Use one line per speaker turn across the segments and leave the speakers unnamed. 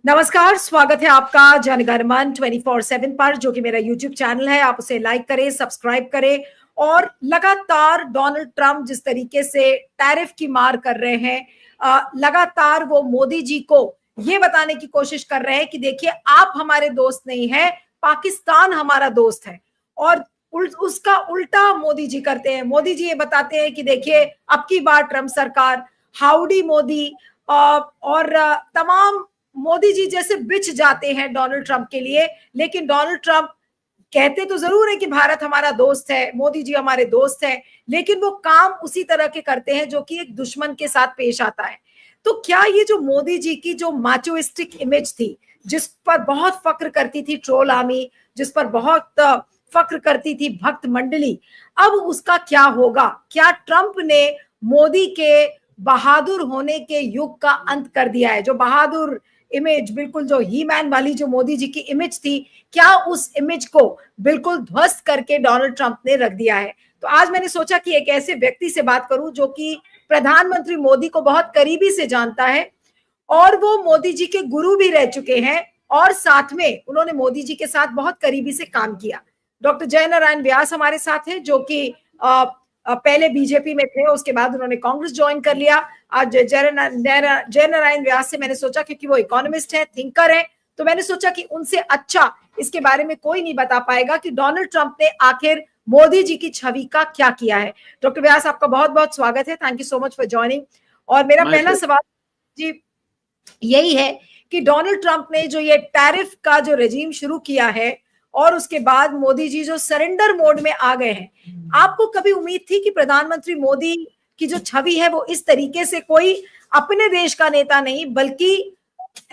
नमस्कार, स्वागत है आपका जनगणमन 24/7 पर, जो कि मेरा यूट्यूब चैनल है। आप उसे लाइक करें, सब्सक्राइब करें और लगातार डोनाल्ड ट्रंप जिस तरीके से टैरिफ की मार कर रहे हैं, लगातार वो मोदी जी को ये बताने की कोशिश कर रहे हैं कि देखिए, आप हमारे दोस्त नहीं है, पाकिस्तान हमारा दोस्त है। और उसका उल्टा मोदी जी करते हैं। मोदी जी ये बताते हैं कि देखिए, अब की बार ट्रंप सरकार, हाउडी मोदी, और तमाम मोदी जी जैसे बिछ जाते हैं डोनाल्ड ट्रंप के लिए। लेकिन डोनाल्ड ट्रंप कहते तो जरूर है कि भारत हमारा दोस्त है, मोदी जी हमारे दोस्त है, लेकिन वो काम उसी तरह के करते हैं जो कि एक दुश्मन के साथ पेश आता है। तो क्या ये जो मोदी जी की जो माचोइस्टिक इमेज थी, जिस पर बहुत फक्र करती थी ट्रोल आर्मी, जिस पर बहुत फक्र करती थी भक्त मंडली, अब उसका क्या होगा? क्या ट्रंप ने मोदी के बहादुर होने के युग का अंत कर दिया है? जो बहादुर इमेज, बिल्कुल जो ही मैन वाली जो मोदी जी की इमेज थी, क्या उस इमेज को बिल्कुल ध्वस्त करके डोनाल्ड ट्रंप ने रख दिया है? तो आज मैंने सोचा कि एक ऐसे व्यक्ति से बात करूं जो कि प्रधानमंत्री मोदी को बहुत करीबी से जानता है, और वो मोदी जी के गुरु भी रह चुके हैं, और साथ में उन्होंने मोदी जी के साथ बहुत करीबी से काम किया। डॉक्टर जयनारायण व्यास हमारे साथ हैं, जो कि पहले बीजेपी में थे, उसके बाद उन्होंने कांग्रेस ज्वाइन कर लिया। आज जयनारायण व्यास से मैंने सोचा, क्योंकि वो इकोनॉमिस्ट है, थिंकर है, तो मैंने सोचा कि उनसे अच्छा इसके बारे में कोई नहीं बता पाएगा कि डोनाल्ड ट्रंप ने आखिर मोदी जी की छवि का क्या किया है। डॉक्टर व्यास, आपका बहुत बहुत स्वागत है। Thank you so much for joining. और मेरा पहला सवाल जी यही है कि डोनाल्ड ट्रंप ने जो ये टैरिफ का जो रेजीम शुरू किया है, और उसके बाद मोदी जी जो सरेंडर मोड में आ गए हैं, आपको कभी उम्मीद थी कि प्रधानमंत्री मोदी की जो छवि है वो इस तरीके से, कोई अपने देश का नेता नहीं बल्कि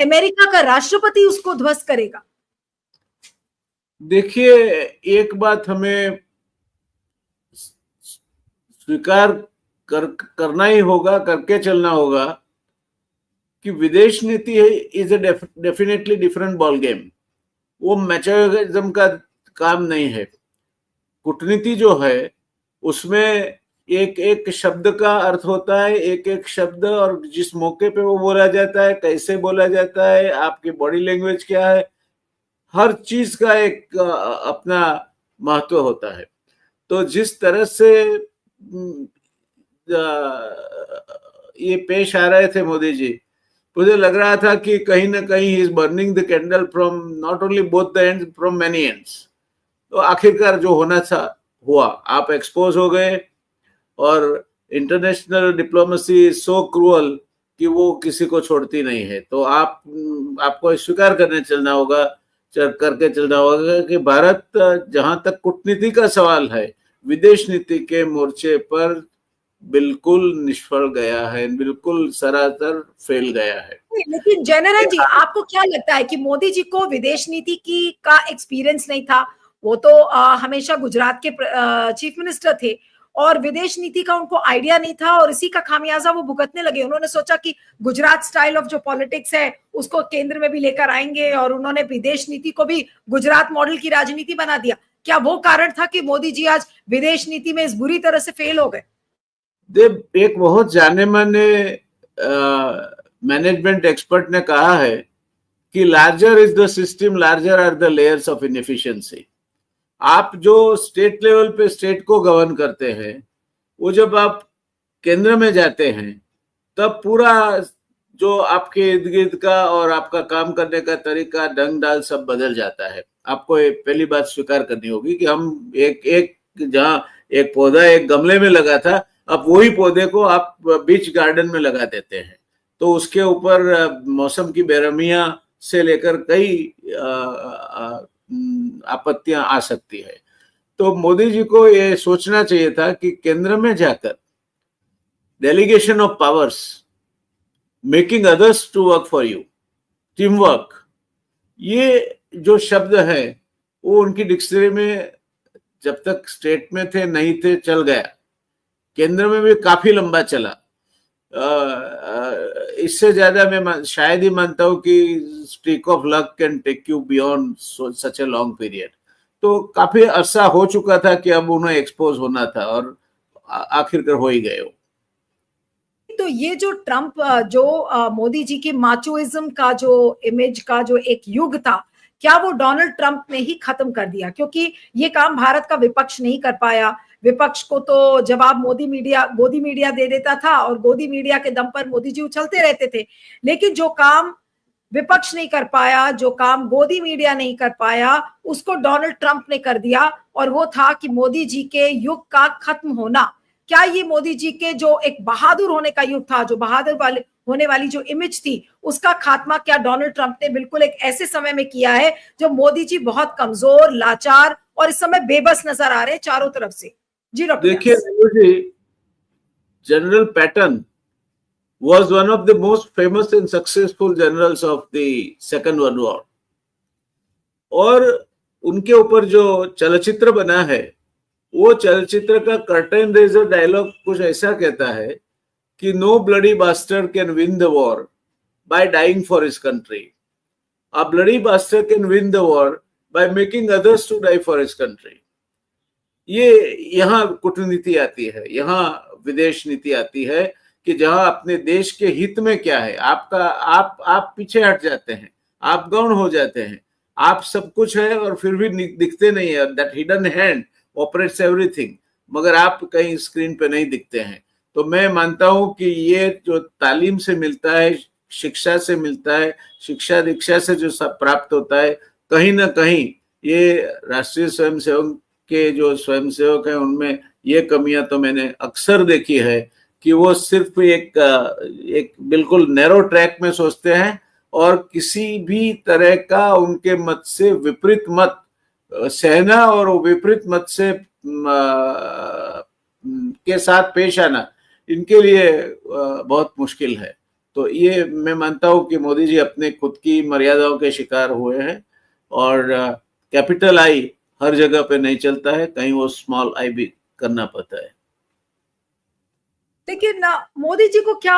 अमेरिका का राष्ट्रपति उसको ध्वस्त करेगा?
देखिए, एक बात हमें स्वीकार करना ही होगा, करके चलना होगा कि विदेश नीति is a definitely different ball game. वो मैचोइज्म का काम नहीं है। कूटनीति जो है उसमें एक एक शब्द का अर्थ होता है, एक एक शब्द, और जिस मौके पे वो बोला जाता है, कैसे बोला जाता है, आपकी बॉडी लैंग्वेज क्या है, हर चीज का एक अपना महत्व होता है। तो जिस तरह से ये पेश आ रहे थे मोदी जी, मुझे लग रहा था कि कहीं ना कहीं he is burning the candle from not only both the ends, from many ends. तो आखिरकार जो होना था हुआ, आप एक्सपोज हो गए। और इंटरनेशनल डिप्लोमेसी सो क्रूअल कि वो किसी को छोड़ती नहीं है। तो आपको स्वीकार करके चलना होगा कि भारत, जहां तक कूटनीति का सवाल है, विदेश नीति के मोर्चे पर बिल्कुल निष्फल गया है, बिल्कुल सरासर फेल गया है।
लेकिन जयनारायण जी, आपको क्या लगता है कि मोदी जी को विदेश नीति की का एक्सपीरियंस नहीं था? वो तो हमेशा गुजरात के चीफ मिनिस्टर थे, और विदेश नीति का उनको आइडिया नहीं था, और इसी का खामियाजा वो भुगतने लगे। उन्होंने सोचा कि गुजरात स्टाइल ऑफ जो पॉलिटिक्स है उसको केंद्र में भी लेकर आएंगे, और उन्होंने विदेश नीति को भी गुजरात मॉडल की राजनीति बना दिया। क्या वो कारण था कि मोदी जी आज विदेश नीति में इस बुरी तरह से फेल हो गए?
एक बहुत जाने माने मैनेजमेंट एक्सपर्ट ने कहा है कि larger is the system, larger are the layers of inefficiency. आप जो स्टेट लेवल पे स्टेट को गवर्न करते हैं, वो जब आप केंद्र में जाते हैं तब पूरा जो आपके इर्द गिर्द का और आपका काम करने का तरीका, ढंग डाल सब बदल जाता है। आपको पहली बात स्वीकार करनी होगी कि हम जहां एक पौधा एक गमले में लगा था, अब वही पौधे को आप बीच गार्डन में लगा देते हैं, तो उसके ऊपर मौसम की बेरहमियां से लेकर कई आपत्तियां आ सकती है। तो मोदी जी को ये सोचना चाहिए था कि केंद्र में जाकर delegation of powers, making others to work for you, team work, ये जो शब्द है वो उनकी डिक्शनरी में जब तक स्टेट में थे नहीं थे, चल गया। केंद्र में भी काफी लंबा चला। इससे ज्यादा मैं शायद ही मानता हूं कि streak of luck can take you beyond such a long period. तो काफी अरसा हो चुका था कि अब उन्हें एक्सपोज होना था, और आखिरकार हो ही गए हो।
तो ये जो ट्रम्प जो मोदी जी की माचोइज्म का जो इमेज का जो एक युग था, क्या वो डोनाल्ड ट्रंप ने ही खत्म कर दिया? क्योंकि ये काम भारत का विपक्ष नहीं कर पाया। विपक्ष को तो जवाब गोदी मीडिया दे देता था और गोदी मीडिया के दम पर मोदी जी उछलते रहते थे। लेकिन जो काम विपक्ष नहीं कर पाया, जो काम गोदी मीडिया नहीं कर पाया, उसको डोनाल्ड ट्रंप ने कर दिया, और वो था कि मोदी जी के युग का खत्म होना। क्या ये मोदी जी के जो एक बहादुर होने का युग था, जो बहादुर वाले होने वाली जो इमेज थी, उसका खात्मा क्या डोनाल्ड ट्रंप ने बिल्कुल एक ऐसे समय में किया है जो मोदी जी बहुत कमजोर, लाचार और इस समय बेबस नजर आ रहे हैं चारों तरफ से? जी डॉक्टर।
देखिए general pattern was one of the most famous and successful generals of the Second World War. और उनके ऊपर जो चलचित्र बना है, वो चलचित्र का कर्टन रेजर डायलॉग कुछ ऐसा कहता है कि no bloody bastard can win the war by dying for his country, a bloody bastard can win the war by making others to die for his country. ये यहाँ कूटनीति आती है, यहाँ विदेश नीति आती है कि जहां अपने देश के हित में क्या है, आप पीछे हट जाते हैं, आप गौण हो जाते हैं, आप सब कुछ है और फिर भी दिखते नहीं है। That hidden hand operates everything, मगर आप कहीं स्क्रीन पे नहीं दिखते हैं। तो मैं मानता हूं कि ये जो तालीम से मिलता है, शिक्षा से मिलता है, शिक्षा दीक्षा से जो सब प्राप्त होता है, कहीं ना कहीं ये राष्ट्रीय स्वयंसेवक के जो स्वयंसेवक हैं उनमें ये कमियां तो मैंने अक्सर देखी है कि वो सिर्फ एक बिल्कुल नैरो ट्रैक में सोचते हैं और किसी भी तरह का उनके मत से विपरीत मत सहना और विपरीत मत से के साथ पेश आना इनके लिए बहुत मुश्किल है। तो ये मैं मानता हूं कि मोदी जी अपने खुद की मर्यादाओं के शिकार हुए हैं और कैपिटल आई हर जगह पे नहीं चलता है, कहीं वो स्मॉल आई भी करना पड़ता है।
लेकिन मोदी जी को क्या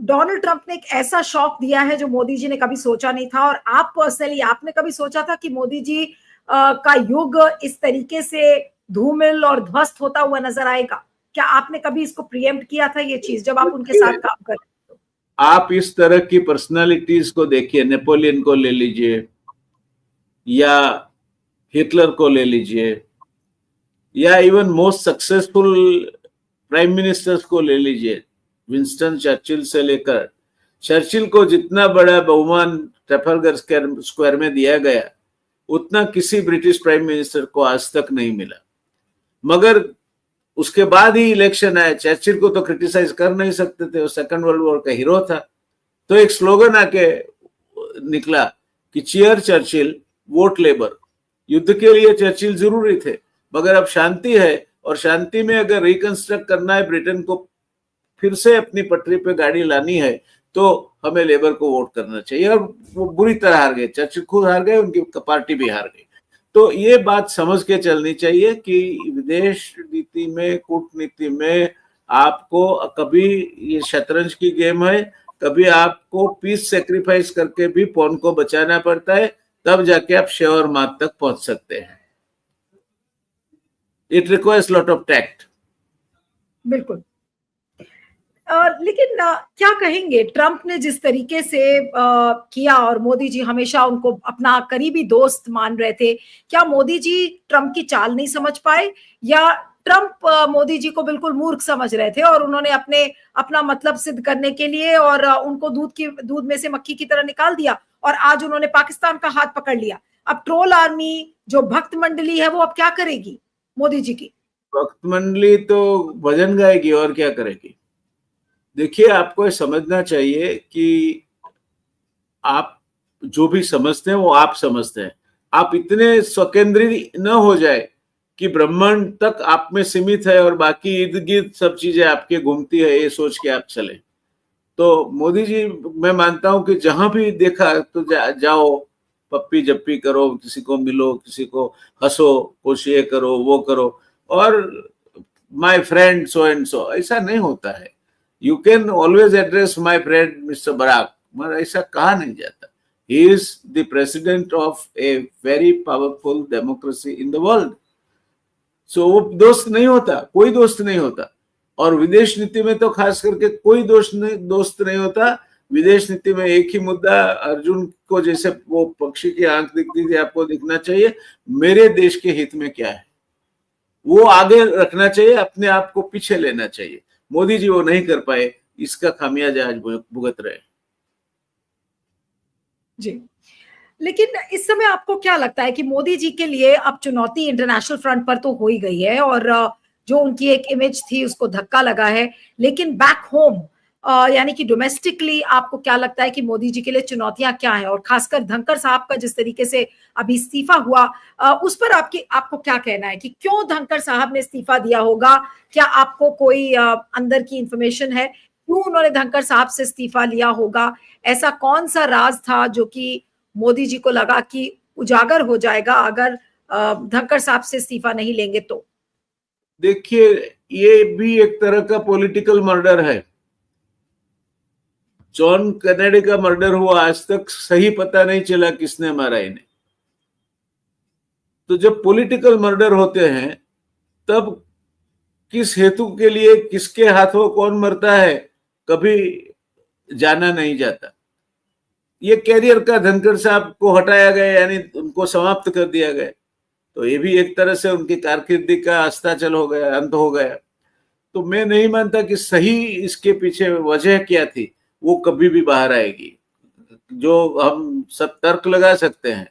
डोनाल्ड ट्रंप ने एक ऐसा शौक दिया है जो मोदी जी ने कभी सोचा नहीं था? और आप पर्सनली आपने कभी सोचा था कि मोदी जी का युग इस तरीके से धूमिल और ध्वस्त होता हुआ नजर आएगा? क्या आपने कभी इसको प्रीएम्प्ट किया था ये चीज जब आप उनके साथ काम कर रहे थे?
आप इस तरह की पर्सनालिटीज को देखिए, नेपोलियन को ले लीजिए या हिटलर को ले लीजिए या even most successful prime ministers को ले लीजिए, विंस्टन चर्चिल से लेकर, चर्चिल को जितना बड़ा बहुमान ट्रफलगर स्क्वायर में दिया गया उतना किसी ब्रिटिश प्राइम मिनिस्टर को आज तक नहीं मिला। मगर उसके बाद ही इलेक्शन आया, चर्चिल को तो क्रिटिसाइज कर नहीं सकते थे, वो सेकंड वर्ल्ड वॉर का हीरो था। तो एक स्लोगन आके निकला कि चीयर चर्चिल वोट लेबर। युद्ध के लिए चर्चिल जरूरी थे, मगर अब शांति है और शांति में अगर रिकंस्ट्रक्ट करना है, ब्रिटेन को फिर से अपनी पटरी पे गाड़ी लानी है, तो हमें लेबर को वोट करना चाहिए। और वो बुरी तरह हार गए, चर्चिल खुद हार गए, उनकी पार्टी भी हार गई। तो ये बात समझ के चलनी चाहिए कि विदेश नीति में, कूटनीति में आपको कभी ये शतरंज की गेम है, कभी आपको पीस सेक्रीफाइस करके भी पॉन को बचाना पड़ता है, तब जाके आप शे और मात तक पहुंच सकते हैं। It requires lot of tact.
बिल्कुल। लेकिन क्या कहेंगे, ट्रंप ने जिस तरीके से किया और मोदी जी हमेशा उनको अपना करीबी दोस्त मान रहे थे, क्या मोदी जी ट्रंप की चाल नहीं समझ पाए या ट्रंप मोदी जी को बिल्कुल मूर्ख समझ रहे थे और उन्होंने अपना मतलब सिद्ध करने के लिए और उनको दूध में से मक्खी की तरह निकाल दिया और आज उन्होंने पाकिस्तान का हाथ पकड़ लिया? अब ट्रोल आर्मी जो भक्त मंडली है वो अब क्या करेगी मोदी जी की?
भक्त मंडली तो भजन गाएगी और क्या करेगी। देखिए, आपको समझना चाहिए कि आप जो भी समझते हैं वो आप समझते हैं। आप इतने स्वकेंद्री न हो जाए कि ब्रह्मांड तक आप में सीमित है और बाकी इर्द गिर्द सब चीजें आपके घूमती है, ये सोच के आप चले। तो मोदी जी, मैं मानता हूं कि जहां भी देखा तो जाओ, पप्पी जप्पी करो, किसी को मिलो, किसी को हंसो, कुछ ये करो वो करो, और my friend so and so, ऐसा नहीं होता है। You can always address my friend mister Barack, मगर ऐसा कहा नहीं जाता। He is the president of a very powerful democracy in the world. So वो दोस्त नहीं होता, कोई दोस्त नहीं होता। और विदेश नीति में तो खास करके कोई दोस्त नहीं होता। विदेश नीति में एक ही मुद्दा, अर्जुन को जैसे वो पक्षी की आंख दिखती थी, आपको दिखना चाहिए मेरे देश के हित में क्या है, वो आगे रखना चाहिए, अपने आप को पीछे लेना चाहिए। मोदी जी वो नहीं कर पाए, इसका खामियाजा आज भुगत रहे।
जी, लेकिन इस समय आपको क्या लगता है कि मोदी जी के लिए अब चुनौती इंटरनेशनल फ्रंट पर तो हो ही गई है, और जो उनकी एक इमेज थी उसको धक्का लगा है, लेकिन बैक होम यानी कि डोमेस्टिकली आपको क्या लगता है कि मोदी जी के लिए चुनौतियां क्या हैं? और खासकर धनखड़ साहब का जिस तरीके से अभी इस्तीफा हुआ, उस पर आपको क्या कहना है कि क्यों धनखड़ साहब ने इस्तीफा दिया होगा? क्या आपको कोई अंदर की इंफॉर्मेशन है क्यों उन्होंने धनखड़ साहब से इस्तीफा लिया होगा? ऐसा कौन सा राज था जो कि मोदी जी को लगा कि उजागर हो जाएगा अगर धनखड़ साहब से इस्तीफा नहीं लेंगे तो?
देखिए, ये भी एक तरह का पॉलिटिकल मर्डर है। जॉन कैनेडी का मर्डर हुआ, आज तक सही पता नहीं चला किसने मारा इन्हें। तो जब पॉलिटिकल मर्डर होते हैं तब किस हेतु के लिए किसके हाथों कौन मरता है कभी जाना नहीं जाता। ये कैरियर का धनखड़ साहब को हटाया गया, यानी उनको समाप्त कर दिया गया, तो ये भी एक तरह से उनकी कारकिर्दी का अस्ताचल हो गया, अंत हो गया। तो मैं नहीं मानता कि सही इसके पीछे वजह क्या थी वो कभी भी बाहर आएगी। जो हम सब तर्क लगा सकते हैं,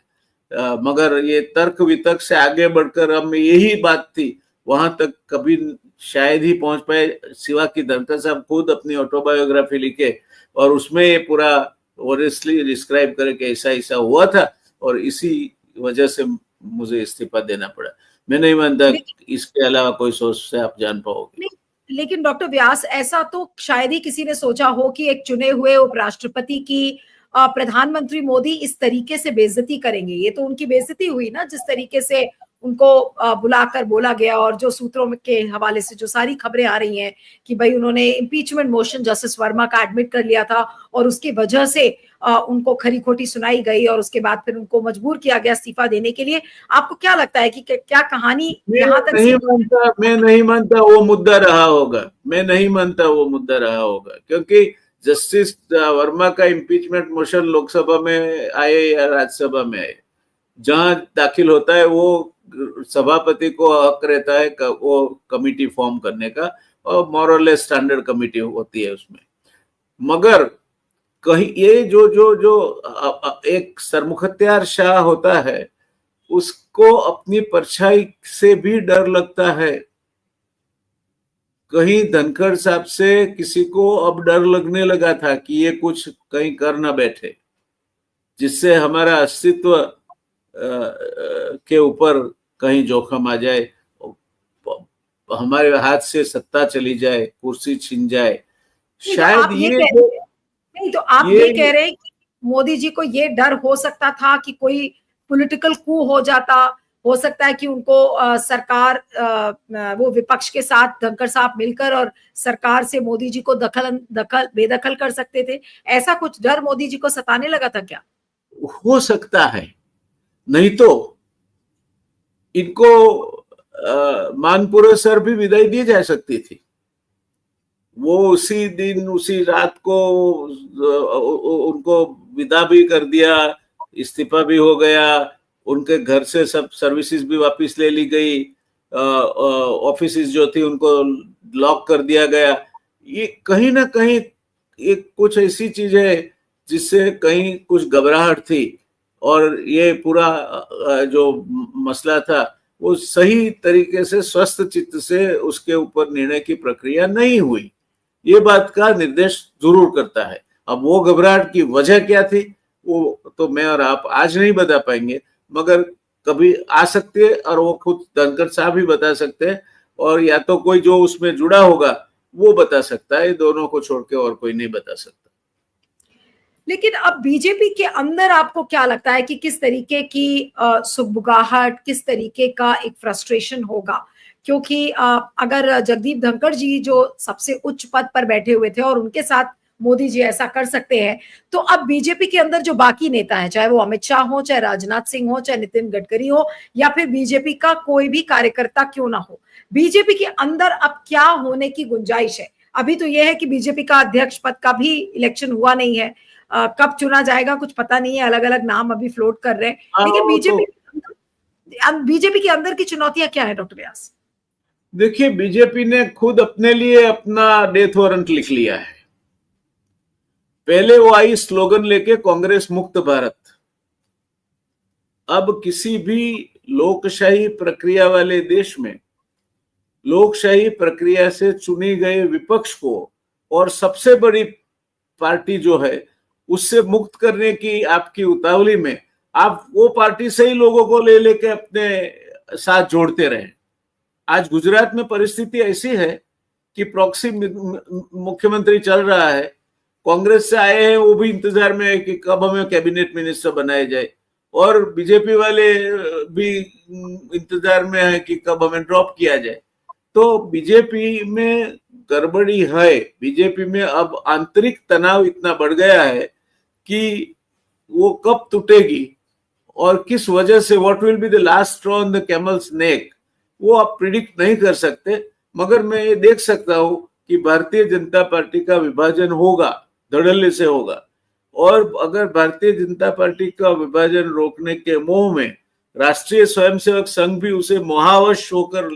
मगर ये तर्क वितर्क से आगे बढ़कर हम यही बात थी वहां तक कभी शायद ही पहुंच पाए, सिवा कि धनखड़ साहब खुद अपनी ऑटोबायोग्राफी लिखे और उसमें ये पूरा ऑनेस्टली डिस्क्राइब करे कि ऐसा ऐसा हुआ था और इसी वजह से मुझे इस्तीफा देना पड़ा। मैं नहीं मानता इसके अलावा कोई सोच से आप जान पाओगे।
लेकिन डॉक्टर व्यास, ऐसा तो शायद ही किसी ने सोचा हो कि एक चुने हुए उपराष्ट्रपति की प्रधानमंत्री मोदी इस तरीके से बेइज्जती करेंगे। ये तो उनकी बेइज्जती हुई ना, जिस तरीके से उनको बुलाकर बोला गया, और जो सूत्रों के हवाले से जो सारी खबरें आ रही हैं कि भाई उन्होंने इम्पीचमेंट मोशन जस्टिस वर्मा का एडमिट कर लिया था और उसकी वजह से उनको खरी खोटी सुनाई गई और उसके बाद फिर उनको मजबूर किया गया इस्तीफा देने के लिए। आपको क्या लगता है कि क्या कहानी यहाँ तक?
मैं नहीं मानता वो मुद्दा रहा होगा, मैं नहीं मानता वो मुद्दा रहा होगा, क्योंकि जस्टिस वर्मा का इम्पीचमेंट मोशन लोकसभा में आए या राज्यसभा में आए, जहां दाखिल होता है वो सभापति को हक रहता है वो कमिटी फॉर्म करने का, और मोरलेस स्टैंडर्ड कमिटी होती है उसमें। मगर कहीं ये जो एक सरमुखत्यार शाह होता है उसको अपनी परछाई से भी डर लगता है। कहीं धनखड़ साहब से किसी को अब डर लगने लगा था कि ये कुछ कहीं कर ना बैठे जिससे हमारा अस्तित्व के ऊपर कहीं जोखिम आ जाए, हमारे हाथ से सत्ता चली जाए, कुर्सी छिन जाए। शायद
नहीं तो आप ये कह रहे हैं कि मोदी जी को ये डर हो सकता था कि कोई पॉलिटिकल कू हो जाता, हो सकता है कि उनको सरकार वो विपक्ष के साथ धनखड़ साहब मिलकर और सरकार से मोदी जी को बेदखल कर सकते थे। ऐसा कुछ डर मोदी जी को सताने लगा था क्या?
हो सकता है, नहीं तो इनको मानपुरा सर भी विदाई दी जा सकती थी। वो उसी दिन उसी रात को उनको विदा भी कर दिया, इस्तीफा भी हो गया, उनके घर से सब सर्विसेज भी वापस ले ली गई, ऑफिसेज जो थी उनको लॉक कर दिया गया। ये कहीं ना कहीं एक कुछ ऐसी चीज है जिससे कहीं कुछ घबराहट थी, और ये पूरा जो मसला था वो सही तरीके से स्वस्थ चित्त से उसके ऊपर निर्णय की प्रक्रिया नहीं हुई, ये बात का निर्देश जरूर करता है। अब वो घबराहट की वजह क्या थी वो तो मैं और आप आज नहीं बता पाएंगे, मगर कभी आ सकती है और वो खुद धनखड़ साहब ही बता सकते हैं, और या तो कोई जो उसमें जुड़ा होगा वो बता सकता है, दोनों को छोड़ के और कोई नहीं बता सकता।
लेकिन अब बीजेपी के अंदर आपको क्या लगता है कि किस तरीके की सुगबुगाहट, किस तरीके का एक फ्रस्ट्रेशन होगा? क्योंकि अगर जगदीप धनखड़ जी जो सबसे उच्च पद पर बैठे हुए थे और उनके साथ मोदी जी ऐसा कर सकते हैं, तो अब बीजेपी के अंदर जो बाकी नेता है, चाहे वो अमित शाह हो, चाहे राजनाथ सिंह हो, चाहे नितिन गडकरी हो, या फिर बीजेपी का कोई भी कार्यकर्ता क्यों ना हो, बीजेपी के अंदर अब क्या होने की गुंजाइश है? अभी तो यह है कि बीजेपी का अध्यक्ष पद का भी इलेक्शन हुआ नहीं है, कब चुना जाएगा कुछ पता नहीं है, अलग अलग नाम अभी फ्लोट कर रहे हैं, लेकिन बीजेपी के अंदर की चुनौतियां क्या है डॉक्टर व्यास?
देखिए, बीजेपी ने खुद अपने लिए अपना डेथ वारंट लिख लिया है। पहले वो आई स्लोगन लेके, कांग्रेस मुक्त भारत। अब किसी भी लोकशाही प्रक्रिया वाले देश में लोकशाही प्रक्रिया से चुनी गए विपक्ष को और सबसे बड़ी पार्टी जो है उससे मुक्त करने की आपकी उतावली में आप वो पार्टी से ही लोगों को ले लेके अपने साथ जोड़ते रहे। आज गुजरात में परिस्थिति ऐसी है कि प्रॉक्सी मुख्यमंत्री चल रहा है, कांग्रेस से आए हैं, वो भी इंतजार में है कि कब हमें कैबिनेट मिनिस्टर बनाया जाए, और बीजेपी वाले भी इंतजार में है कि कब हमें ड्रॉप किया जाए। तो बीजेपी में गड़बड़ी है। बीजेपी में अब आंतरिक तनाव इतना बढ़ गया है कि वो कब टूटेगी और किस वजह से, what will be the last straw on the camel's neck, वो आप प्रिडिक्ट नहीं कर सकते। मगर मैं ये देख सकता हूं कि भारतीय जनता पार्टी का विभाजन होगा, धड़ल्ले से होगा। और अगर भारतीय जनता पार्टी का विभाजन रोकने के मोह में राष्ट्रीय स्वयंसेवक संघ भी उसे मोहावश होकर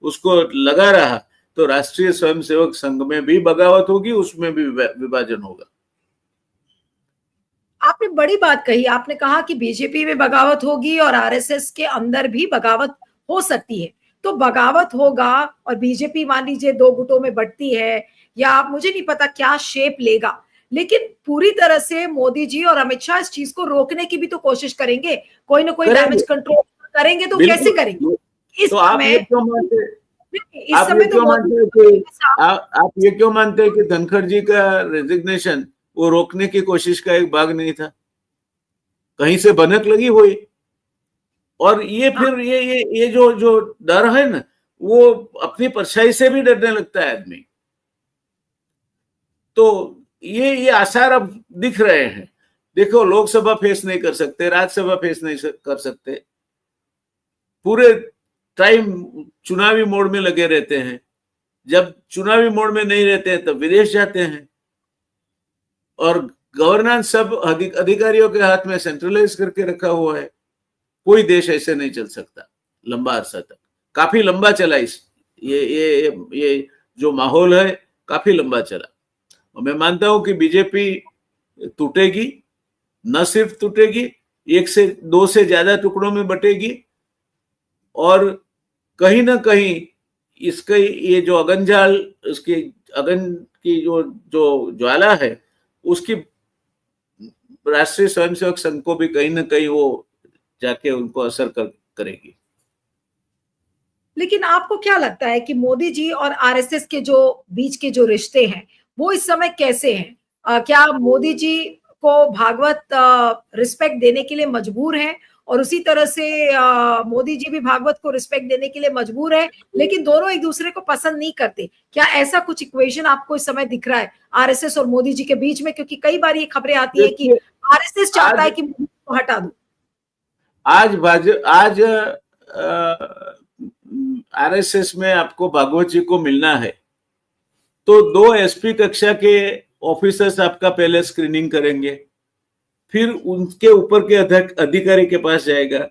उसको लगा रहा, तो राष्ट्रीय स्वयंसेवक संघ में भी बगावत होगी, उसमें भी विभाजन होगा।
आपने बड़ी बात कही, आपने कहा कि बीजेपी में बगावत होगी और आरएसएस के अंदर भी बगावत हो सकती है। तो बगावत होगा और बीजेपी मान लीजिए दो गुटों में बढ़ती है, या मुझे नहीं पता क्या शेप लेगा, लेकिन पूरी तरह से मोदी जी और अमित शाह इस चीज को रोकने की भी तो कोशिश करेंगे, कोई ना कोई डैमेज कंट्रोल करेंगे, तो कैसे करेंगे? इस
तो आप ये क्यों मानते हैं कि धनखड़ जी का रेजिग्नेशन वो रोकने की कोशिश का एक भाग नहीं था? कहीं से भनक लगी हुई। और ये फिर ये जो डर है ना, वो अपनी परछाई से भी डरने लगता है आदमी। तो ये आसार अब दिख रहे हैं। देखो, लोकसभा फेस नहीं कर सकते, राज्यसभा फेस नहीं कर सकते, पूरे टाइम चुनावी मोड में लगे रहते हैं। जब चुनावी मोड में नहीं रहते हैं तब विदेश जाते हैं, और गवर्नेंस सब अधिकारियों के हाथ में सेंट्रलाइज करके रखा हुआ है। कोई देश ऐसे नहीं चल सकता लंबा अरसा तक। काफी लंबा चला ये जो माहौल है, काफी लंबा चला। और मैं मानता हूं कि बीजेपी टूटेगी, न सिर्फ टूटेगी, 1 से 2 से ज्यादा टुकड़ों में बटेगी, और कहीं ना कहीं इसका ये जो अगनजाल, उसकी अगन की जो ज्वाला है, उसकी राष्ट्रीय स्वयंसेवक संघ को भी कहीं ना कहीं वो जाके उनको असर करेगी।
लेकिन आपको क्या लगता है कि मोदी जी और आरएसएस के जो बीच के जो रिश्ते हैं वो इस समय कैसे हैं? क्या मोदी जी को भागवत रिस्पेक्ट देने के लिए मजबूर हैं, और उसी तरह से मोदी जी भी भागवत को रिस्पेक्ट देने के लिए मजबूर है, लेकिन दोनों एक दूसरे को पसंद नहीं करते? क्या ऐसा कुछ इक्वेशन आपको इस समय दिख रहा है आरएसएस और मोदी जी के बीच में? क्योंकि कई बार ये खबरें आती है कि आरएसएस चाहता है कि मोदी को हटा दो।
आज आरएसएस में आपको भागवत जी को मिलना है तो 2 एसपी कक्षा के ऑफिसर्स आपका पहले स्क्रीनिंग करेंगे, फिर उनके ऊपर के अधिकारी के पास जाएगा,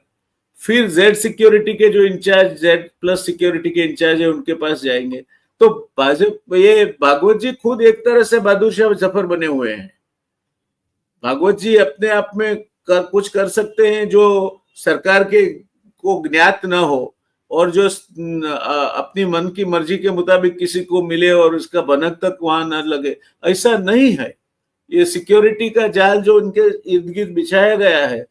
फिर जेड सिक्योरिटी के जो इंचार्ज, जेड प्लस सिक्योरिटी के इंचार्ज है, उनके पास जाएंगे। तो ये भागवत जी खुद एक तरह से बहादुर शाह जफर बने हुए हैं। भागवत जी अपने आप में कुछ कर सकते हैं जो सरकार के को ज्ञात न हो, और जो अपनी मन की मर्जी के मुताबिक किसी को मिले और उसका भनक तक वहां न लगे, ऐसा नहीं है। ये सिक्योरिटी का जाल जो उनके इर्द गिर्द बिछाया गया है,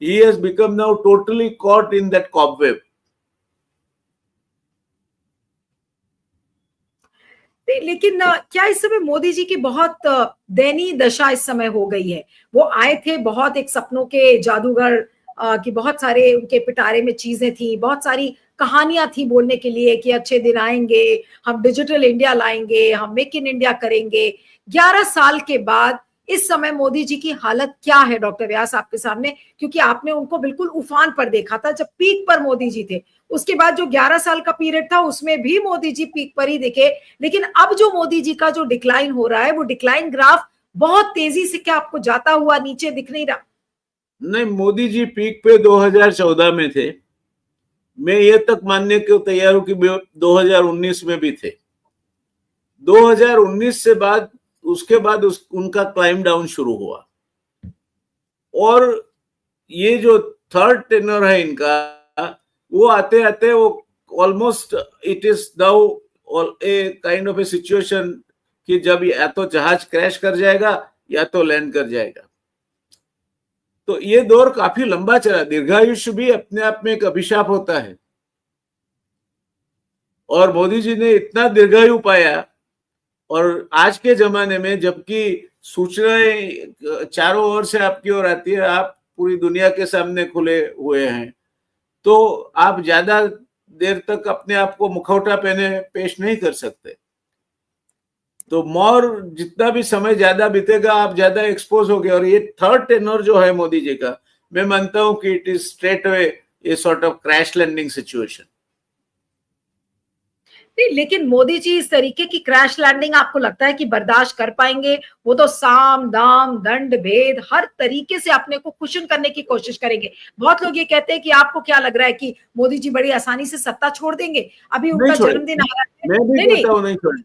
he has become now totally caught in that cobweb.
लेकिन क्या इस समय मोदी जी की बहुत दयनीय दशा इस समय हो गई है? वो आए थे बहुत एक सपनों के जादूगर की बहुत सारे उनके पिटारे में चीजें थी, बहुत सारी कहानियां थी बोलने के लिए कि अच्छे दिन आएंगे, हम डिजिटल इंडिया लाएंगे, हम मेक इन इंडिया करेंगे। 11 साल के बाद इस समय मोदी जी की हालत क्या है डॉक्टर व्यास आपके सामने? क्योंकि आपने उनको बिल्कुल उफान पर देखा था जब पीक पर मोदी जी थे। उसके बाद जो 11 साल का पीरियड था उसमें भी मोदी जी पीक पर ही दिखे, लेकिन अब जो मोदी जी का जो डिक्लाइन हो रहा है वो डिक्लाइन ग्राफ बहुत तेजी से क्या आपको जाता हुआ नीचे दिख नहीं रहा?
नहीं, मोदी जी पीक पे 2014 में थे। मैं ये तक मानने को तैयार हूं कि 2019 में भी थे। 2019 से बाद उसके बाद उनका क्लाइम डाउन शुरू हुआ। और ये जो थर्ड टेनर है इनका, वो आते आते वो almost it is now a kind of A situation कि जब या तो जहाज क्रैश कर जाएगा या तो लैंड कर जाएगा। तो ये दौर काफी लंबा चला। दीर्घायुष्य भी अपने आप में एक अभिशाप होता है, और मोदी जी ने इतना दीर्घायु पाया। और आज के जमाने में जबकि सूचनाएं चारों ओर से आपकी ओर आती है, आप पूरी दुनिया के सामने खुले हुए हैं, तो आप ज्यादा देर तक अपने आप को मुखौटा पहने पेश नहीं कर सकते। तो मोर जितना भी समय ज्यादा बीतेगा आप ज्यादा एक्सपोज हो गए। और ये थर्ड टेनर जो है मोदी जी का, मैं मानता हूं कि it is straight away a sort of crash landing situation.
नहीं, लेकिन मोदी जी इस तरीके की क्रैश लैंडिंग आपको लगता है कि बर्दाश्त कर पाएंगे? वो तो साम दाम दंड भेद हर तरीके से अपने को कुशन करने की कोशिश करेंगे। बहुत लोग ये कहते हैं कि आपको क्या लग रहा है कि मोदी जी बड़ी आसानी से सत्ता छोड़ देंगे? अभी उनका जन्मदिन आ रहा है।
मैं भी
नहीं,
कहता हूं नहीं छोड़े।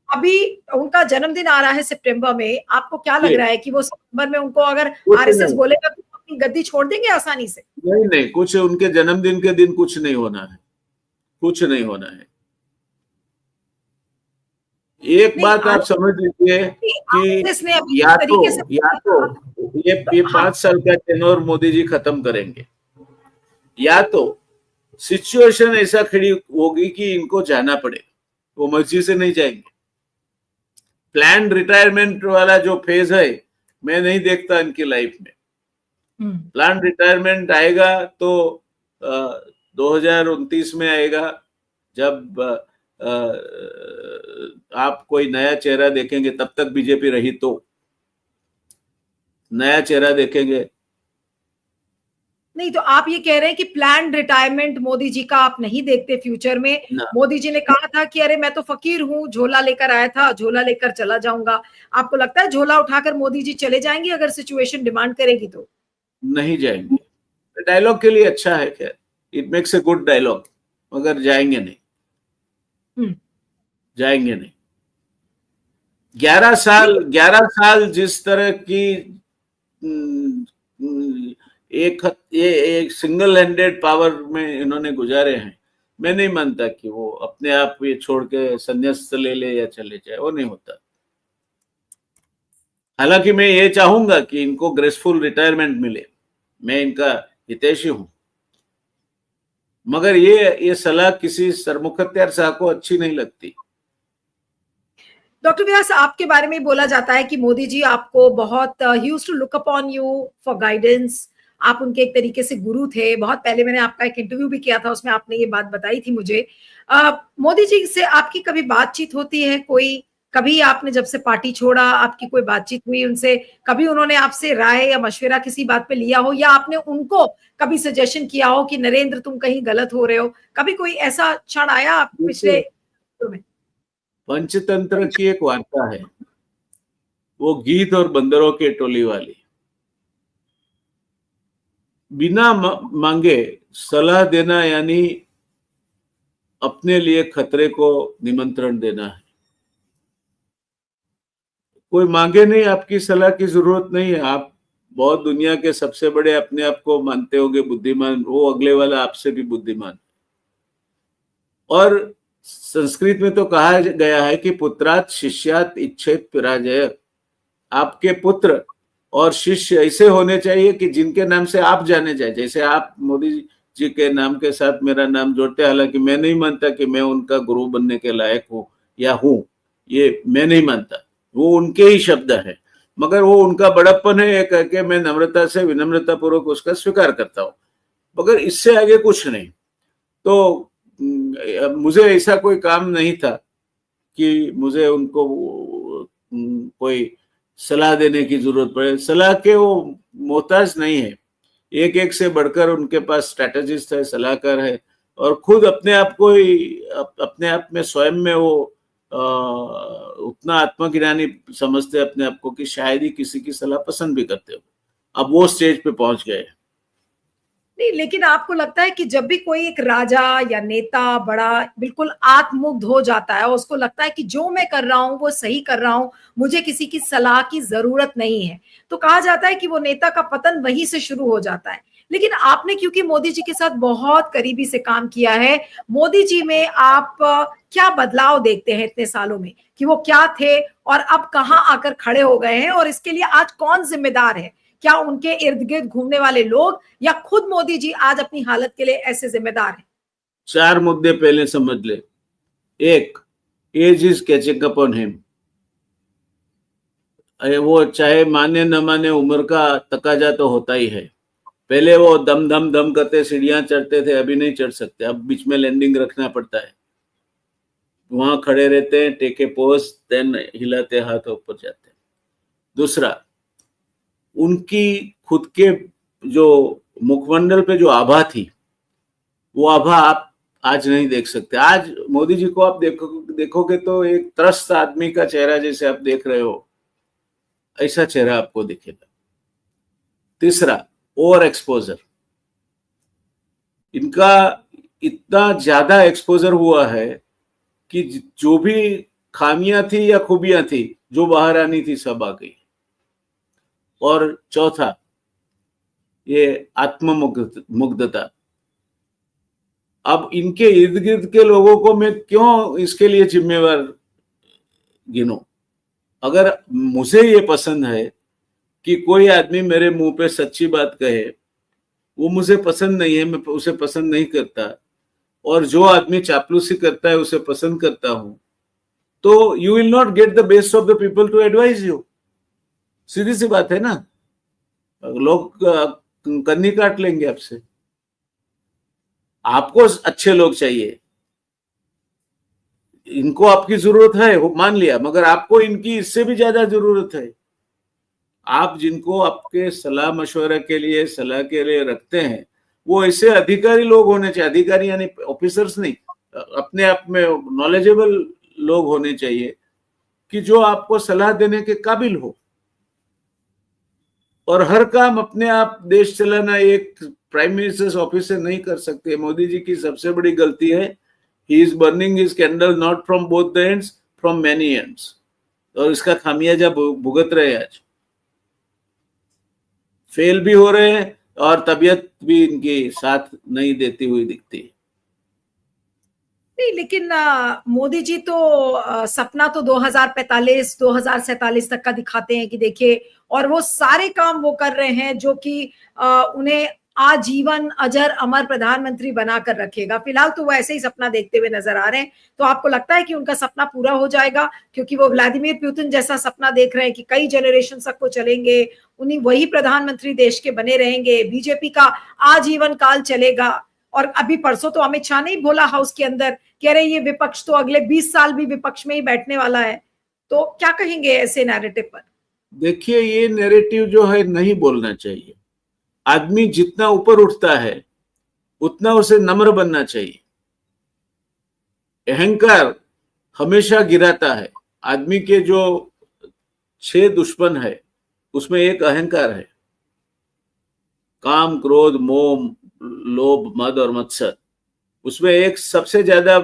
अभी उनका जन्मदिन आ रहा है सितंबर में। आपको क्या लग रहा है कि वो सितंबर में उनको अगर
कुछ
आरएसएस
नहीं,
बोलेगा तो अपनी गद्दी छोड़ देंगे आसानी से?
नहीं नहीं, कुछ उनके जन्मदिन के दिन कुछ नहीं होना है, कुछ नहीं होना है। एक
नहीं,
बात आप समझ लीजिए कि
आरएसएस ने अभी
या
इस तरीके से
तो ये 5 साल का टेन्योर मोदी जी खत्म करेंगे, या तो सिचुएशन ऐसा खड़ी होगी कि इनको जाना पड़े, वो मर्जी से नहीं जाएंगे। प्लान रिटायरमेंट वाला जो फेज है मैं नहीं देखता इनकी लाइफ में। प्लान रिटायरमेंट आएगा तो 2029 में आएगा, जब आप कोई नया चेहरा देखेंगे। तब तक बीजेपी रही तो नया चेहरा देखेंगे।
नहीं, तो आप ये कह रहे हैं कि प्लान रिटायरमेंट मोदी जी का आप नहीं देखते फ्यूचर में? मोदी जी ने कहा था कि अरे मैं तो फकीर हूं, झोला लेकर आया था, झोला लेकर चला जाऊंगा। आपको लगता है झोला उठाकर मोदी जी चले जाएंगे अगर सिचुएशन डिमांड करेगी तो?
नहीं जाएंगे। डायलॉग के लिए अच्छा है, खैर it makes a good dialogue, मगर जाएंगे नहीं। जाएंगे नहीं। 11 साल जिस तरह की एक सिंगल हैंडेड पावर में इन्होंने गुजारे हैं, मैं नहीं मानता कि वो अपने आप ये छोड़ के संन्यास ले ले या चले जाए, वो नहीं होता। हालांकि मैं ये चाहूंगा कि इनको ग्रेसफुल रिटायरमेंट मिले, मैं इनका हितैषी हूं, मगर ये सलाह किसी सरमुखत्यार शाह को अच्छी नहीं लगती।
डॉक्टर व्यास, आपके बारे में बोला जाता है कि मोदी जी आपको बहुत ही used to look upon you for guidance. आप उनके एक तरीके से गुरु थे। बहुत पहले मैंने आपका एक इंटरव्यू भी किया था, उसमें आपने ये बात बताई थी मुझे। मोदी जी से आपकी कभी बातचीत होती है कोई? कभी आपने जब से पार्टी छोड़ा आपकी कोई बातचीत हुई उनसे? कभी उन्होंने आपसे राय या मशवरा किसी बात पे लिया हो, या आपने उनको कभी सजेशन किया हो कि नरेंद्र तुम कहीं गलत हो रहे हो? कभी कोई ऐसा क्षण आया पिछले में?
पंचतंत्र की एक वार्ता है, वो गीत और बंदरों के टोली वाली। बिना मांगे सलाह देना यानी अपने लिए खतरे को निमंत्रण देना है। कोई मांगे नहीं, आपकी सलाह की जरूरत नहीं है। आप बहुत दुनिया के सबसे बड़े अपने आप को मानते होंगे बुद्धिमान, वो अगले वाला आपसे भी बुद्धिमान। और संस्कृत में तो कहा गया है कि पुत्रात शिष्यात इच्छेत पराजय। आपके पुत्र और शिष्य ऐसे होने चाहिए कि जिनके नाम से आप जाने जाए। जैसे आप मोदी जी के नाम के साथ मेरा नाम जोड़ते, हालांकि मैं नहीं मानता कि मैं उनका गुरु बनने के लायक हूं या हूं, ये मैं नहीं मानता, वो उनके ही शब्द है, मगर वो उनका बड़प्पन है। ये कह के मैं नम्रता से विनम्रता पूर्वक उसका स्वीकार करता हूं, मगर इससे आगे कुछ नहीं। तो मुझे ऐसा कोई काम नहीं था कि मुझे उनको कोई सलाह देने की जरूरत पड़े। सलाह के वो मोहताज नहीं है, एक एक से बढ़कर उनके पास स्ट्रेटेजिस्ट है, सलाहकार है, और खुद अपने आप को ही अपने आप में स्वयं में वो उतना आत्मज्ञानी समझते अपने आप को कि शायद ही किसी की सलाह पसंद भी करते हो। अब वो स्टेज पे पहुंच गए।
नहीं, लेकिन आपको लगता है कि जब भी कोई एक राजा या नेता बड़ा बिल्कुल आत्ममुग्ध हो जाता है, उसको लगता है कि जो मैं कर रहा हूं वो सही कर रहा हूं, मुझे किसी की सलाह की जरूरत नहीं है, तो कहा जाता है कि वो नेता का पतन वहीं से शुरू हो जाता है। लेकिन आपने क्योंकि मोदी जी के साथ बहुत करीबी से काम किया है, मोदी जी में आप क्या बदलाव देखते हैं इतने सालों में, कि वो क्या थे और अब कहाँ आकर खड़े हो गए हैं, और इसके लिए आज कौन जिम्मेदार है? क्या उनके इर्द गिर्द घूमने वाले लोग, या खुद मोदी जी आज अपनी हालत के लिए ऐसे जिम्मेदार हैं?
4 मुद्दे पहले समझ ले। एक, age is catching up on him. वो चाहे माने न माने, उम्र का तकाजा तो होता ही है। पहले वो दम दम दम करते सीढ़ियां चढ़ते थे, अभी नहीं चढ़ सकते, अब बीच में लैंडिंग रखना पड़ता है, वहां खड़े रहते हैं, टेके पोज, देन हिलाते हाथ ऊपर जाते हैं। दूसरा, उनकी खुद के जो मुखमंडल पे जो आभा थी, वो आभा आप आज नहीं देख सकते। आज मोदी जी को आप देखोगे तो एक त्रस्त आदमी का चेहरा जैसे आप देख रहे हो, ऐसा चेहरा आपको दिखेगा। तीसरा, ओवर एक्सपोजर। इनका इतना ज्यादा एक्सपोजर हुआ है कि जो भी खामियां थी या खूबियां थी, जो बाहर आनी थी, सब आ गई। और चौथा, ये आत्ममुग्धता। अब इनके इर्द गिर्द के लोगों को मैं क्यों इसके लिए जिम्मेवार गिनूं? अगर मुझे ये पसंद है कि कोई आदमी मेरे मुंह पे सच्ची बात कहे, वो मुझे पसंद नहीं है, मैं उसे पसंद नहीं करता, और जो आदमी चापलूसी करता है उसे पसंद करता हूं, तो you will not get the best of the people to advise you. सीधी सी बात है ना, लोग कन्नी काट लेंगे आपसे। आपको अच्छे लोग चाहिए, इनको आपकी जरूरत है, वो मान लिया, मगर आपको इनकी इससे भी ज्यादा जरूरत है। आप जिनको आपके सलाह मशवरा के लिए, सलाह के लिए रखते हैं, वो ऐसे अधिकारी लोग होने चाहिए, अधिकारी यानी ऑफिसर्स नहीं, अपने आप में नॉलेजेबल लोग होने चाहिए कि जो आपको सलाह देने के काबिल हो। और हर काम अपने आप देश चलाना एक प्राइम मिनिस्टर्स ऑफिस से नहीं कर सकते। मोदी जी की सबसे बड़ी गलती है, he is burning his candle not from both the ends, from many ends, और इसका खामियाजा भुगत रहे हैं आज। फेल भी हो रहे हैं और तबीयत भी इनकी साथ नहीं देती हुई दिखती है।
नहीं, लेकिन मोदी जी तो सपना तो 2045 2047 तक का दिखाते हैं कि देखिए, और वो सारे काम वो कर रहे हैं जो कि उन्हें आजीवन अजर अमर प्रधानमंत्री बनाकर रखेगा। फिलहाल तो वो ऐसे ही सपना देखते हुए नजर आ रहे हैं। तो आपको लगता है कि उनका सपना पूरा हो जाएगा, क्योंकि वो व्लादिमीर पुतिन जैसा सपना देख रहे हैं कि कई जनरेशन तक वो चलेंगे, उन्हीं वही प्रधानमंत्री देश के बने रहेंगे, बीजेपी का आजीवन काल चलेगा। और अभी परसों तो अमित शाह ने ही बोला हाउस के अंदर, कह रहे ये विपक्ष तो अगले 20 साल भी विपक्ष में ही बैठने वाला है। तो क्या कहेंगे ऐसे नैरेटिव पर?
देखिए, ये नैरेटिव जो है नहीं बोलना चाहिए। आदमी जितना ऊपर उठता है उतना उसे नम्र बनना चाहिए। अहंकार हमेशा गिराता है। आदमी के जो 6 दुश्मन है उसमें एक अहंकार है। काम, क्रोध, मोह, लोभ, मद और मत्सर। उसमें एक सबसे ज्यादा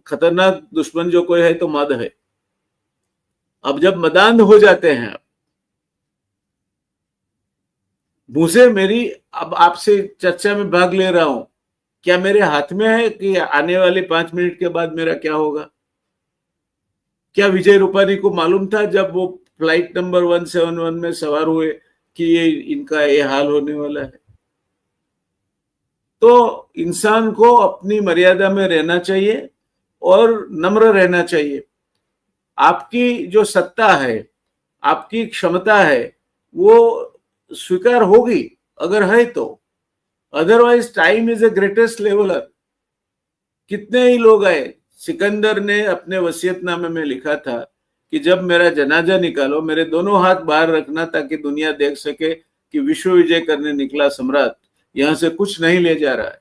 खतरनाक दुश्मन जो कोई है तो मद है। अब जब मदान्ध हो जाते हैं, मुझे मेरी, अब आपसे चर्चा में भाग ले रहा हूं, क्या मेरे हाथ में है कि आने वाले 5 मिनट के बाद मेरा क्या होगा? क्या विजय रूपानी को मालूम था जब वो फ्लाइट नंबर 171 में सवार हुए कि ये इनका ये हाल होने वाला है? तो इंसान को अपनी मर्यादा में रहना चाहिए और नम्र रहना चाहिए। आपकी जो सत्ता है, आपकी क्षमता है, वो स्वीकार होगी अगर है तो। Otherwise time is a greatest leveller. कितने ही लोग आए। सिकंदर ने अपने वसीयतनामे में लिखा था कि जब मेरा जनाजा निकालो मेरे दोनों हाथ बाहर रखना ताकि दुनिया देख सके कि विश्व विजय करने निकला सम्राट यहां से कुछ नहीं ले जा रहा है।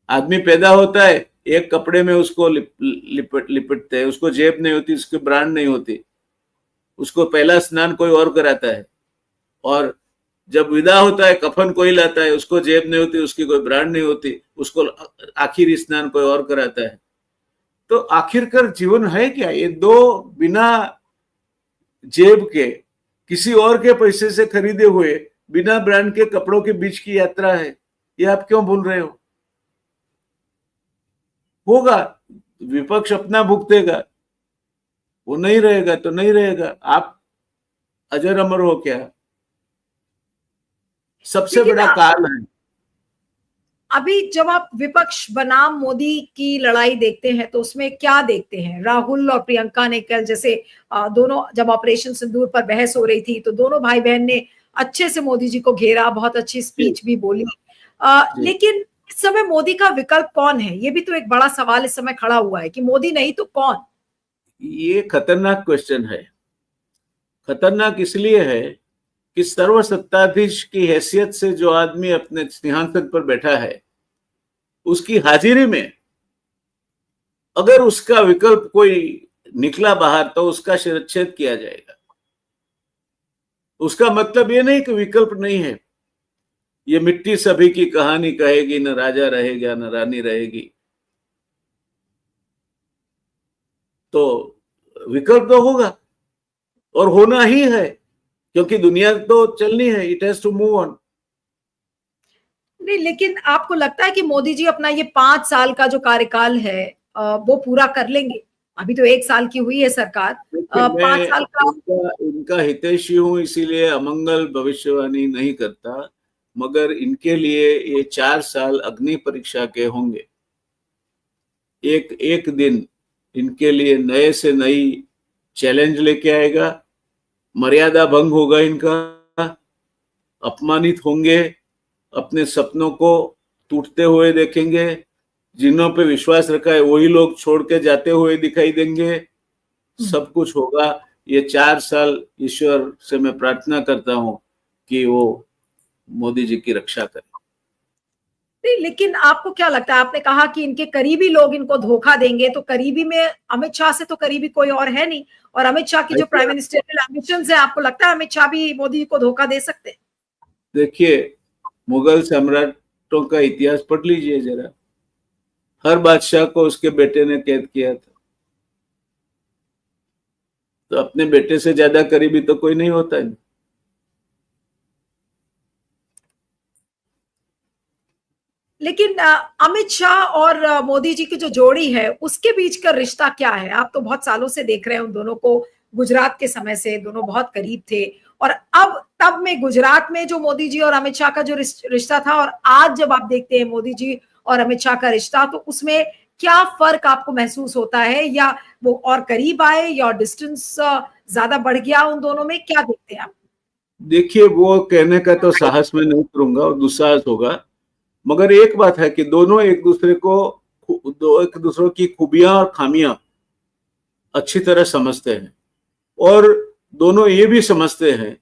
आदमी पैदा होता है, एक कपड़े में उसको लिपटते हैं, उसको जेब नहीं होती, उसकी ब्रांड नहीं होती, उसको पहला स्नान कोई और कराता है, और जब विदा होता है कफन कोई लाता है, उसको जेब नहीं होती, उसकी कोई ब्रांड नहीं होती, उसको आखिरी स्नान कोई और कराता है। तो आखिरकार जीवन है क्या? ये दो बिना जेब के, किसी और के पैसे से खरीदे हुए, बिना ब्रांड के कपड़ों के बीच की यात्रा है। ये आप क्यों भूल रहे हो? होगा, विपक्ष अपना भुगतेगा, वो नहीं रहेगा तो नहीं रहेगा। आप अजर अमर हो क्या? सबसे बड़ा काल है।
अभी जब आप विपक्ष बनाम मोदी की लड़ाई देखते हैं तो उसमें क्या देखते हैं? राहुल और प्रियंका ने कल जैसे दोनों, जब ऑपरेशन सिंदूर पर बहस हो रही थी तो दोनों भाई बहन ने अच्छे से मोदी जी को घेरा, बहुत अच्छी स्पीच भी बोली। लेकिन इस समय मोदी का विकल्प कौन है? ये भी तो एक बड़ा सवाल इस समय खड़ा हुआ है कि मोदी नहीं तो कौन?
ये खतरनाक क्वेश्चन है। खतरनाक इसलिए है कि सर्वसत्ताधीश की हैसियत से जो आदमी अपने सिंहासन पर बैठा है, उसकी हाजिरी में अगर उसका विकल्प कोई निकला बाहर तो उसका शिरच्छेद किया जाएगा। उसका मतलब ये नहीं कि विकल्प नहीं है। ये मिट्टी सभी की कहानी कहेगी, न राजा रहेगा न रानी रहेगी। तो विकल्प तो होगा और होना ही है, क्योंकि दुनिया तो चलनी है। It has to move on.
नहीं, लेकिन आपको लगता है कि मोदी जी अपना ये 5 साल का जो कार्यकाल है वो पूरा कर लेंगे? अभी तो 1 साल की हुई है सरकार, 5 साल का।
इनका हितैषी हूं, इसीलिए अमंगल भविष्यवाणी नहीं करता, मगर इनके लिए ये 4 साल अग्नि परीक्षा के होंगे। एक एक दिन इनके लिए नए से नई चैलेंज लेके आएगा। मर्यादा भंग होगा इनका, अपमानित होंगे, अपने सपनों को टूटते हुए देखेंगे, जिन्हों पे विश्वास रखा है वही लोग छोड़ के जाते हुए दिखाई देंगे। सब कुछ होगा। ये 4 साल ईश्वर से मैं प्रार्थना करता हूं कि वो मोदी जी की रक्षा करे।
नहीं, लेकिन आपको क्या लगता है? आपने कहा कि इनके करीबी लोग इनको धोखा देंगे, तो करीबी में अमित शाह से तो करीबी कोई और है नहीं, और अमित शाह की जो प्राइम मिनिस्टरियल एम्बिशंस है, आपको लगता है अमित शाह भी मोदी को धोखा दे सकते हैं?
देखिए, मुगल सम्राटों का इतिहास पढ़ लीजिए जरा। हर बादशाह को उसके बेटे ने कैद किया था। तो अपने बेटे से ज्यादा करीबी तो कोई नहीं होता है।
लेकिन अमित शाह और मोदी जी की जो जोड़ी है उसके बीच का रिश्ता क्या है? आप तो बहुत सालों से देख रहे हैं उन दोनों को, गुजरात के समय से दोनों बहुत करीब थे, और अब तब में गुजरात में जो मोदी जी और अमित शाह का जो रिश्ता था, और आज जब आप देखते हैं मोदी जी और अमित शाह का रिश्ता, तो उसमें क्या फर्क आपको महसूस होता है? या वो और करीब आए, या डिस्टेंस ज्यादा बढ़ गया उन दोनों में? क्या देखते हैं आप?
देखिए, वो कहने का तो साहस में नहीं करूंगा और दुस्साहस होगा, मगर एक बात है कि दोनों एक दूसरे को, एक दूसरों की खूबियां और खामियां अच्छी तरह समझते हैं, और दोनों ये भी समझते हैं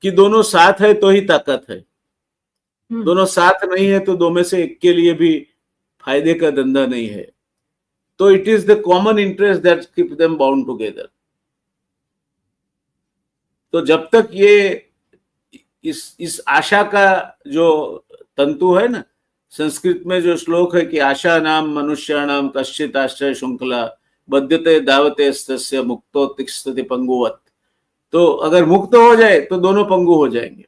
कि दोनों साथ है तो ही ताकत है। दोनों साथ नहीं है तो दो में से एक के लिए भी फायदे का धंधा नहीं है। तो it is the common interest that keep them bound together. तो जब तक ये इस आशा का जो तंतु है ना, संस्कृत में जो श्लोक है कि आशा नाम मनुष्याणाम कश्चित आश्रय श्रृंखला बद्धते दावते स्तस्य मुक्तो तिष्ठति पंगुवत। तो अगर मुक्त हो जाए तो दोनों पंगु हो जाएंगे।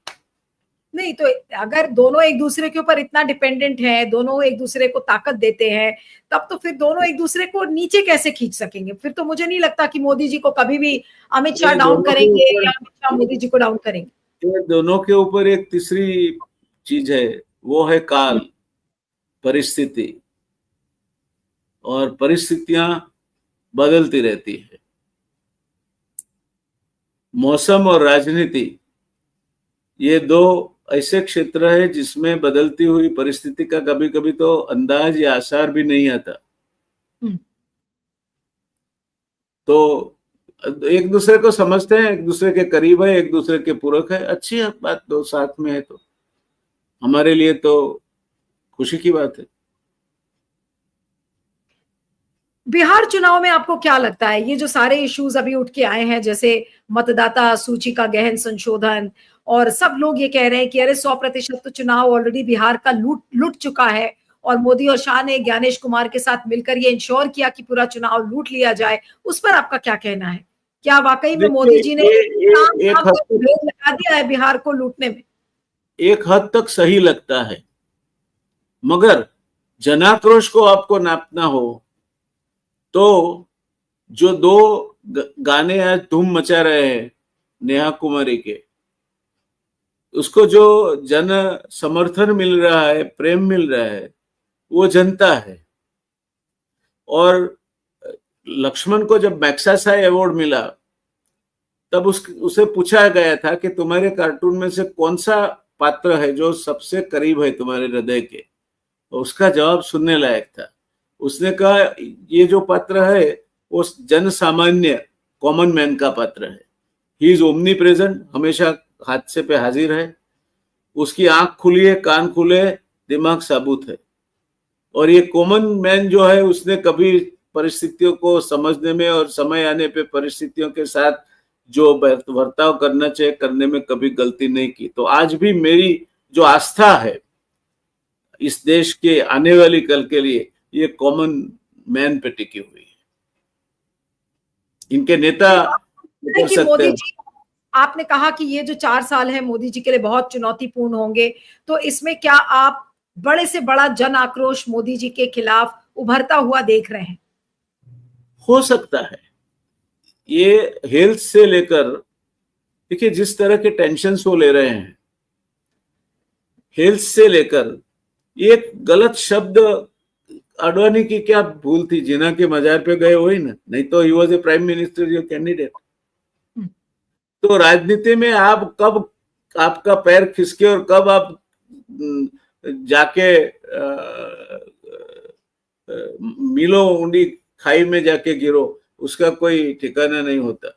नहीं, तो अगर दोनों एक दूसरे के ऊपर इतना डिपेंडेंट है, दोनों एक दूसरे को ताकत देते हैं, तब तो फिर दोनों एक दूसरे को नीचे कैसे खींच सकेंगे? फिर तो मुझे नहीं लगता कि मोदी जी को कभी भी अमित शाह डाउन करेंगे या अमित शाह मोदी जी को डाउन करेंगे।
दोनों के ऊपर एक तीसरी चीज है, वो है काल, परिस्थिति, और परिस्थितियां बदलती रहती है। मौसम और राजनीति, ये दो ऐसे क्षेत्र है जिसमें बदलती हुई परिस्थिति का कभी कभी तो अंदाज या आसार भी नहीं आता। तो एक दूसरे को समझते हैं, एक दूसरे के करीब है, एक दूसरे के पूरक है, अच्छी बात, दो साथ में है तो हमारे लिए तो खुशी की बात है।
बिहार चुनाव में आपको क्या लगता है, ये जो सारे इश्यूज अभी उठ के आए हैं, जैसे मतदाता सूची का गहन संशोधन, और सब लोग ये कह रहे हैं कि अरे 100% तो चुनाव ऑलरेडी बिहार का लूट चुका है, और मोदी और शाह ने ज्ञानेश कुमार के साथ मिलकर ये इंश्योर किया कि पूरा चुनाव लूट लिया जाए, उस पर आपका क्या कहना है? क्या वाकई में मोदी जी ने लगा दिया है बिहार को लूटने में?
एक हद तक सही लगता है, मगर जनाक्रोश को आपको नापना हो तो जो दो गाने आज धूम मचा रहे हैं नेहा कुमारी के, उसको जो जन समर्थन मिल रहा है, प्रेम मिल रहा है, वो जनता है। और लक्ष्मण को जब मैग्सेसे अवार्ड मिला तब उसे पूछा गया था कि तुम्हारे कार्टून में से कौन सा पात्र है जो सबसे करीब है तुम्हारे हृदय के, तो उसका जवाब सुनने लायक था। उसने कहा ये जो पात्र है वो जन सामान्य कॉमन मैन का पात्र है। ही इज ओमनी प्रेजेंट, हमेशा हादसे पे हाजिर है, उसकी आंख खुली है, कान खुले, दिमाग साबुत है। और ये कॉमन मैन जो है उसने कभी परिस्थितियों को समझने में और समय आने पे परिस्थितियों के साथ जो बर्ताव करना चाहिए करने में कभी गलती नहीं की। तो आज भी मेरी जो आस्था है इस देश के आने वाली कल के लिए, ये कॉमन मैन पे टिकी हुई है। इनके नेता कर सकते हैं।
आपने कहा कि ये जो 4 साल है मोदी जी के लिए बहुत चुनौतीपूर्ण होंगे, तो इसमें क्या आप बड़े से बड़ा जन आक्रोश मोदी जी के खिलाफ उभरता हुआ देख रहे हैं?
हो सकता है। ये हेल्थ से लेकर, देखिए जिस तरह के टेंशन वो ले रहे हैं, हेल्थ से लेकर, एक गलत शब्द आडवाणी की क्या भूल थी, जिना के मजार पे गए वही ना, नहीं तो he was a prime minister your candidate. तो राजनीति में आप कब आपका पैर खिसके और कब आप जाके मिलो ऊंडी खाई में जाके गिरो, उसका कोई ठिकाना नहीं होता।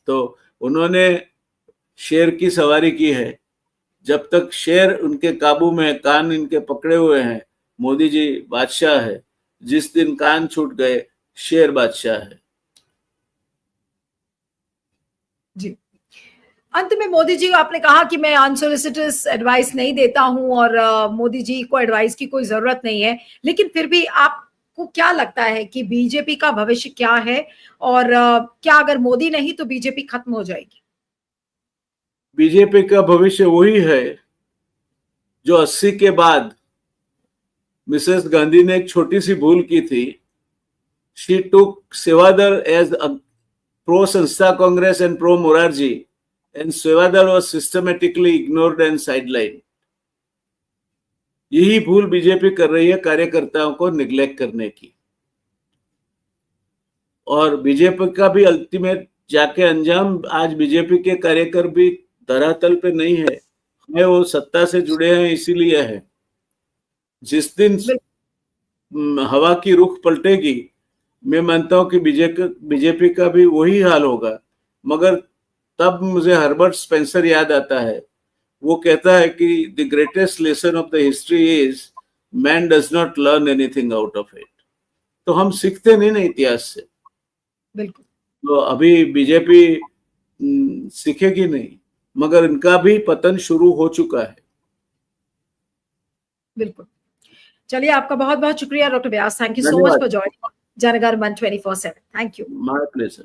तो उन्होंने शेर की सवारी की है, जब तक शेर उनके काबू में है, कान इनके पकड़े हुए हैं, मोदी जी बादशाह है। जिस दिन कान छूट गए, शेर बादशाह है।
जी, अंत में मोदी जी, आपने कहा कि मैं अनसोलिसिटस एडवाइस नहीं देता हूं और मोदी जी को एडवाइस की कोई जरूरत नहीं है, लेकिन फिर भी आपको क्या लगता है कि बीजेपी का भविष्य क्या है, और क्या अगर मोदी नहीं तो बीजेपी खत्म हो जाएगी?
बीजेपी का भविष्य वही है जो 80 के बाद मिसेस गांधी ने एक छोटी सी भूल की थी। She took Sevadar as pro Sanstha Congress and pro Morarji, and Sevadar was systematically ignored and sideline. यही भूल बीजेपी कर रही है, कार्यकर्ताओं को निग्लेक्ट करने की। और बीजेपी का भी अल्टीमेट जाके अंजाम, आज बीजेपी के कार्यकर भी धरातल पे नहीं है, हमें वो सत्ता से जुड़े हैं इसीलिए है। जिस दिन हवा की रुख पलटेगी, मैं मानता हूं कि बीजेपी का भी वही हाल होगा। मगर तब मुझे हर्बर्ट स्पेंसर याद आता है, वो कहता है कि the greatest lesson of the history is man does not learn anything out of it. तो हम सीखते नहीं ना इतिहास से।
बिल्कुल।
तो अभी बीजेपी सीखेगी नहीं, मगर इनका भी पतन शुरू हो चुका है।
बिल्कुल। चलिए, आपका बहुत बहुत शुक्रिया doctor Vyas. Thank you so much for joining Jangan Man 24/7। Thank you.
My pleasure.